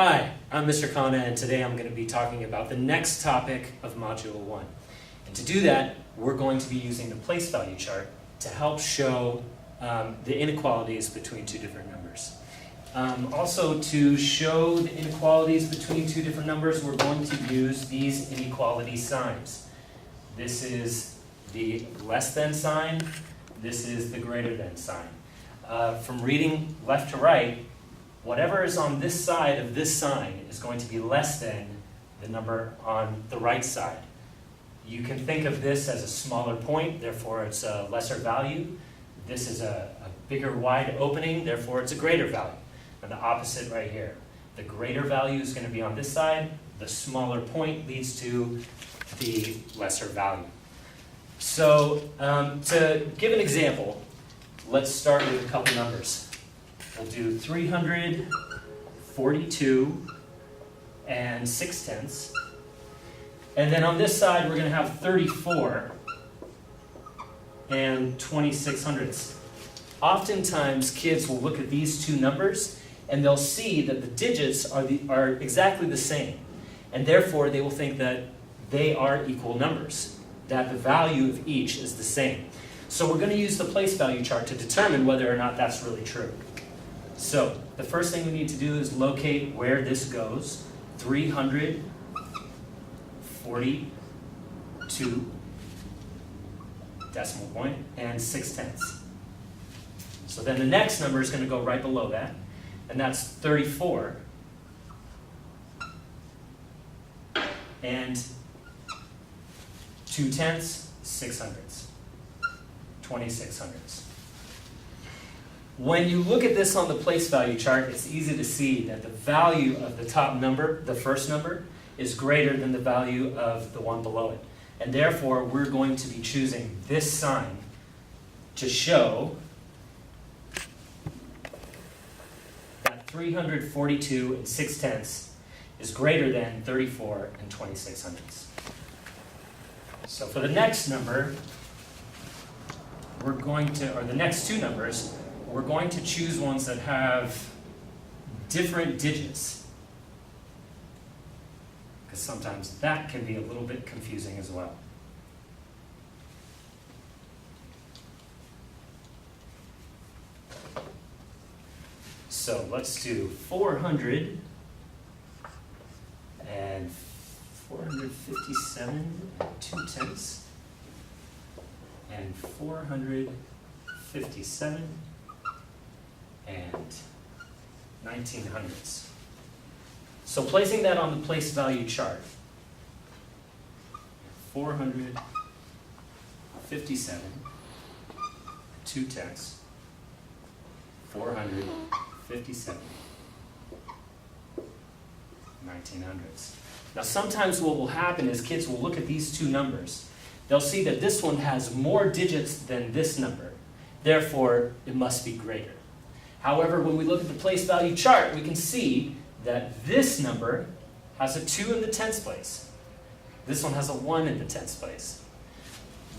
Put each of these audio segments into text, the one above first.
Hi, I'm Mr. Khanna, and today I'm going to be talking about the next topic of Module 1. And to do that, we're going to be using the place value chart to help show the inequalities between two different numbers. Also, to show the inequalities between two different numbers, we're going to use these inequality signs. This is the less than sign, this is the greater than sign. From reading left to right, whatever is on this side of this sign is going to be less than the number on the right side. You can think of this as a smaller point, therefore it's a lesser value. This is a bigger wide opening, therefore it's a greater value. And the opposite right here. The greater value is going to be on this side, the smaller point leads to the lesser value. So to give an example, let's start with a couple numbers. We'll do 342 and 6/10. And then on this side, we're going to have 34 and 26/100. Oftentimes, kids will look at these two numbers, and they'll see that the digits are exactly the same. And therefore, they will think that they are equal numbers, that the value of each is the same. So we're going to use the place value chart to determine whether or not that's really true. So the first thing we need to do is locate where this goes. 342 decimal point and 6/10. So then the next number is going to go right below that, and that's 34 and 2/10, 6/100, 26/100. When you look at this on the place value chart, it's easy to see that the value of the top number, the first number, is greater than the value of the one below it. And therefore, we're going to be choosing this sign to show that 342 and 6/10 is greater than 34 and 26/100. So for the next number, we're going to, or the next two numbers, we're going to choose ones that have different digits, because sometimes that can be a little bit confusing as well. So let's do 400 and 457 and 2/10 and 457 and 19/100. So placing that on the place value chart, 457, 2/10, 457, 19/100. Now sometimes what will happen is kids will look at these two numbers. They'll see that this one has more digits than this number. Therefore, it must be greater. However, when we look at the place value chart, we can see that this number has a 2 in the tens place. This one has a 1 in the tens place.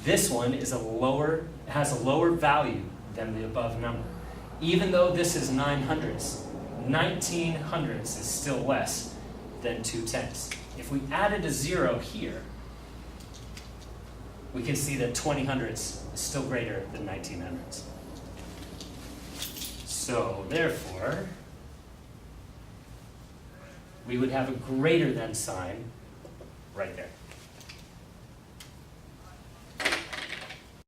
This one is has a lower value than the above number. Even though this is 9/100, 19/100 is still less than 2/10. If we added a 0 here, we can see that 20/100 is still greater than 19/100. So therefore, we would have a greater than sign right there.